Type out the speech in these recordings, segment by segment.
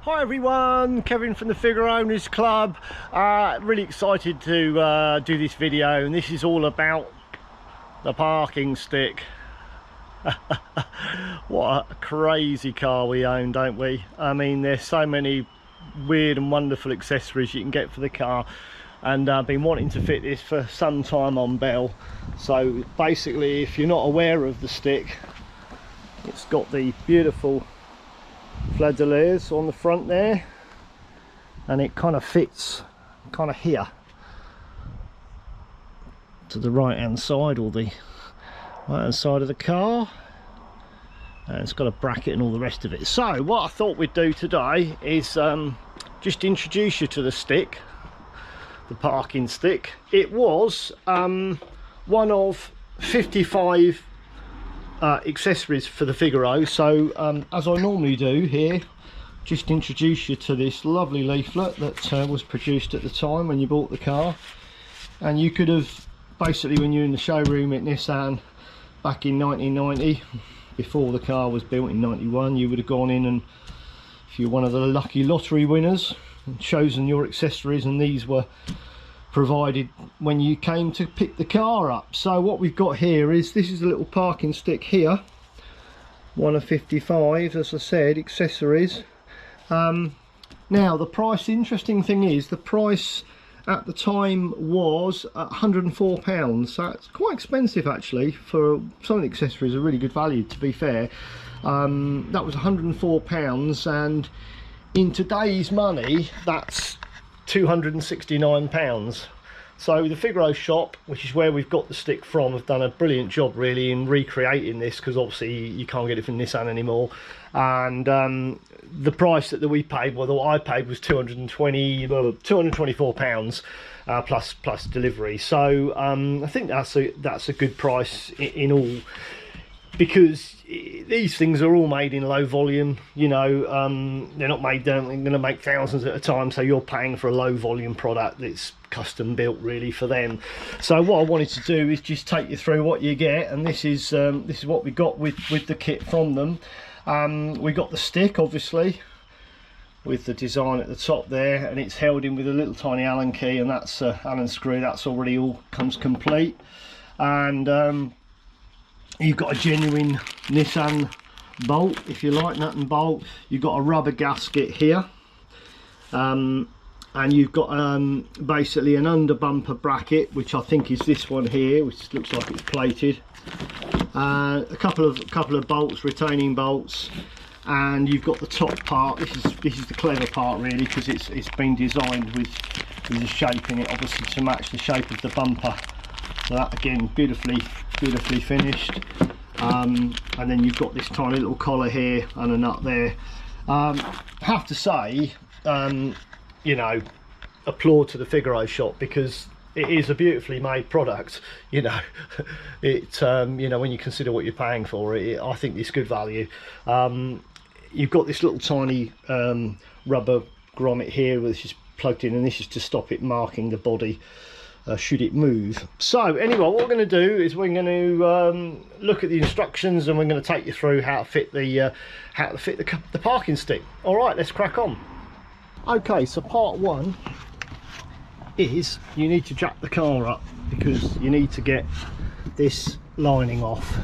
Hi everyone, Kevin from the Figaro Owners Club. Really excited to do this video, and this is all about the parking stick. What a crazy car we own, don't we? I mean, there's so many weird and wonderful accessories you can get for the car, and I've been wanting to fit this for some time on Bell. So basically, if you're not aware of the stick, it's got the beautiful fleur-de-lis on the front there, and it kind of fits kind of here to the right hand side, or the right hand side of the car, and it's got a bracket and all the rest of it. So what I thought we'd do today is just introduce you to the stick, the parking stick. It was one of 55 accessories for the Figaro. So as I normally do here, just introduce you to this lovely leaflet that was produced at the time when you bought the car. And you could have basically, when you're in the showroom at Nissan back in 1990, before the car was built in 91, you would have gone in, and if you're one of the lucky lottery winners, and chosen your accessories, and these were provided when you came to pick the car up. So what we've got here is, this is a little parking stick here, one of 55, as I said, accessories. Now the price, the interesting thing is, the price at the time was £104, so it's quite expensive actually. For some of the accessories, a really good value, to be fair. That was £104, and in today's money that's £269. So the Figaro shop, which is where we've got the stick from, have done a brilliant job really in recreating this, because obviously you can't get it from Nissan anymore. And the price that we paid, well, what I paid was £224 plus delivery. So I think that's a good price in all, because these things are all made in low volume, you know. They're not made, they're going to make thousands at a time, so you're paying for a low volume product that's custom built really for them. So what I wanted to do is just take you through what you get, and this is what we got with the kit from them. We got the stick, obviously, with the design at the top there, and it's held in with a little tiny Allen key, and that's Allen screw. That's already all comes complete. And you've got a genuine Nissan bolt, if you like, nut and bolt. You've got a rubber gasket here, and you've got basically an under bumper bracket, which I think is this one here, which looks like it's plated. A couple of bolts, retaining bolts, and you've got the top part. This is the clever part really, because it's been designed with the shape in it, obviously to match the shape of the bumper. So that, again, beautifully finished. And then you've got this tiny little collar here and a nut there. Have to say, you know, applaud to the Figaro shop, because it is a beautifully made product. You know, it you know, when you consider what you're paying for it, I think it's good value. You've got this little tiny rubber grommet here, which is plugged in, and this is to stop it marking the body should it move. So anyway, what we're going to do is we're going to look at the instructions, and we're going to take you through how to fit the parking stick. All right, let's crack on. Okay, so part one is you need to jack the car up, because you need to get this lining off,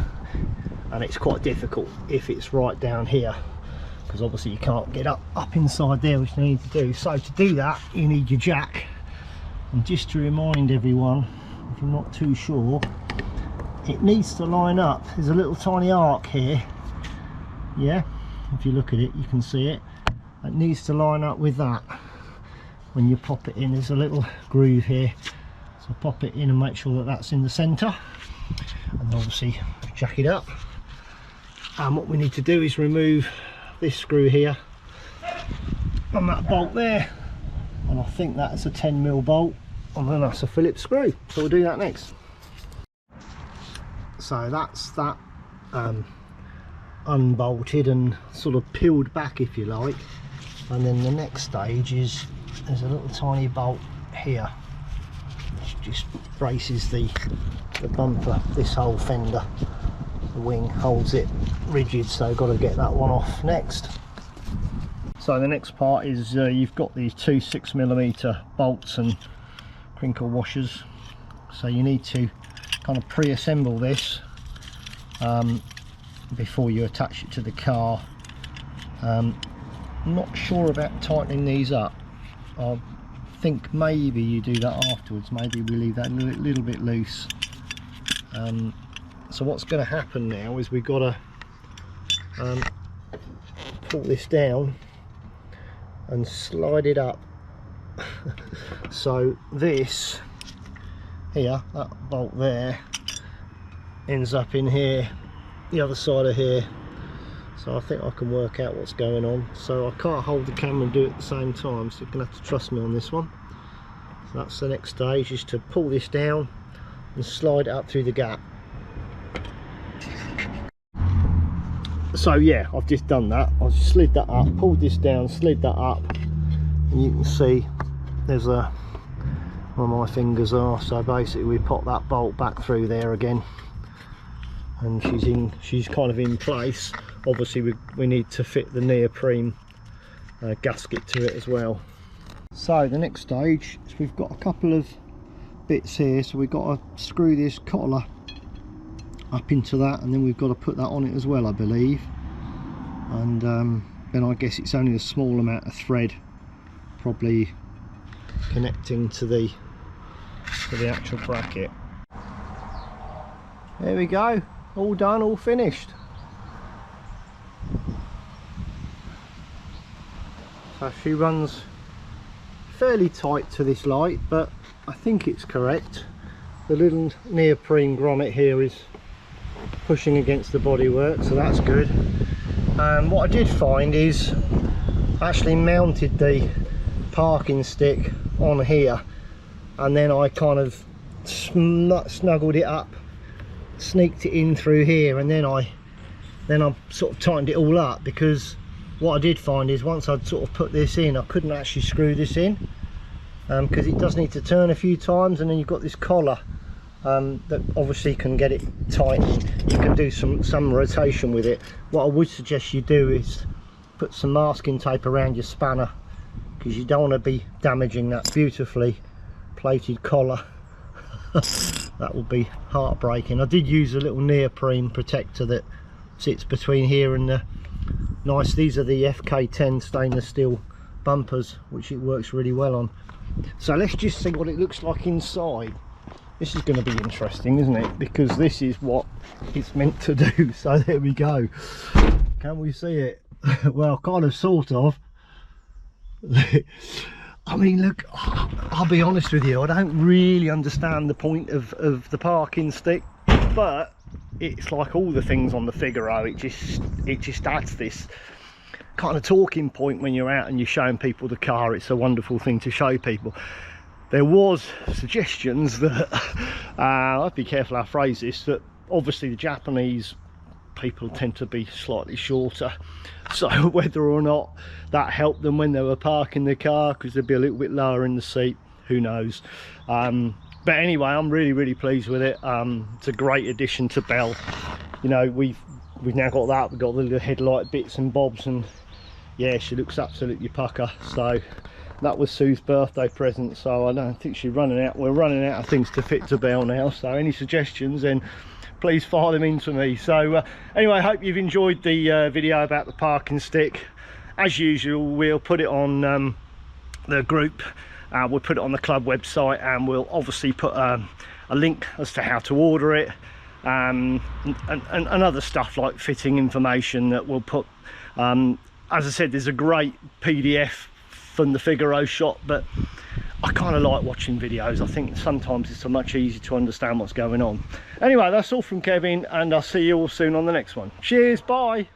and it's quite difficult if it's right down here, because obviously you can't get up inside there, which you need to do. So to do that, you need your jack. And just to remind everyone, if you're not too sure, it needs to line up. There's a little tiny arc here, yeah, if you look at it you can see it. It needs to line up with that when you pop it in. There's a little groove here, so pop it in and make sure that that's in the center, and obviously jack it up. And what we need to do is remove this screw here and that bolt there, and I think that's a 10mm bolt, and then that's a Phillips screw. So we'll do that next. So that's that unbolted and sort of peeled back, if you like. And then the next stage is, there's a little tiny bolt here which just braces the bumper, this whole fender. The wing holds it rigid, so got to get that one off next. So the next part is you've got these two 6mm bolts and crinkle washers, so you need to kind of pre-assemble this before you attach it to the car. I'm not sure about tightening these up. I think maybe you do that afterwards. Maybe we leave that a little bit loose. So what's going to happen now is we've got to pull this down and slide it up. So this here, that bolt there, ends up in here, the other side of here. So I think I can work out what's going on. So I can't hold the camera and do it at the same time, so you're going to have to trust me on this one. So that's the next stage, is to pull this down and slide it up through the gap. So yeah, I've just done that. I've slid that up, pulled this down, slid that up, and you can see there's where my fingers are. So basically we pop that bolt back through there again, and she's kind of in place. Obviously we need to fit the neoprene gasket to it as well. So the next stage is we've got a couple of bits here, so we've got to screw this collar up into that, and then we've got to put that on it as well, I believe. And then I guess it's only a small amount of thread probably connecting to the actual bracket. There we go, all done, all finished. So she runs fairly tight to this light, but I think it's correct. The little neoprene grommet here is pushing against the bodywork, so that's good. What I did find is I actually mounted the parking stick on here, and then I kind of snuggled it up, sneaked it in through here, and then I sort of tightened it all up, because what I did find is once I'd sort of put this in, I couldn't actually screw this in, because it does need to turn a few times, and then you've got this collar that obviously can get it tight. You can do some rotation with it. What I would suggest you do is put some masking tape around your spanner, because you don't want to be damaging that beautifully plated collar. That would be heartbreaking. I did use a little neoprene protector that sits between here and the nice, these are the FK10 stainless steel bumpers, which it works really well on. So let's just see what it looks like inside. This is going to be interesting, isn't it? Because this is what it's meant to do. So there we go. Can we see it? Well, kind of, sort of. I mean, look, I'll be honest with you, I don't really understand the point of the parking stick, but it's like all the things on the Figaro, it just adds this kind of talking point when you're out and you're showing people the car. It's a wonderful thing to show people. There was suggestions that I'll have to be careful how I phrase this, that obviously the Japanese people tend to be slightly shorter, so whether or not that helped them when they were parking the car, because they'd be a little bit lower in the seat, who knows. But anyway, I'm really pleased with it. It's a great addition to Bell. You know, we've now got that, we've got the little headlight bits and bobs, and yeah, she looks absolutely pucker. So that was Sue's birthday present, so I don't think she's running out. We're running out of things to fit to Bell now, so any suggestions, then please fire them in to me. So anyway, I hope you've enjoyed the video about the parking stick. As usual, we'll put it on the group, we'll put it on the club website, and we'll obviously put a link as to how to order it, and other stuff like fitting information that we'll put. As I said, there's a great PDF from the Figaro shop, but I kind of like watching videos. I think sometimes it's so much easier to understand what's going on. Anyway, that's all from Kevin, and I'll see you all soon on the next one. Cheers, bye.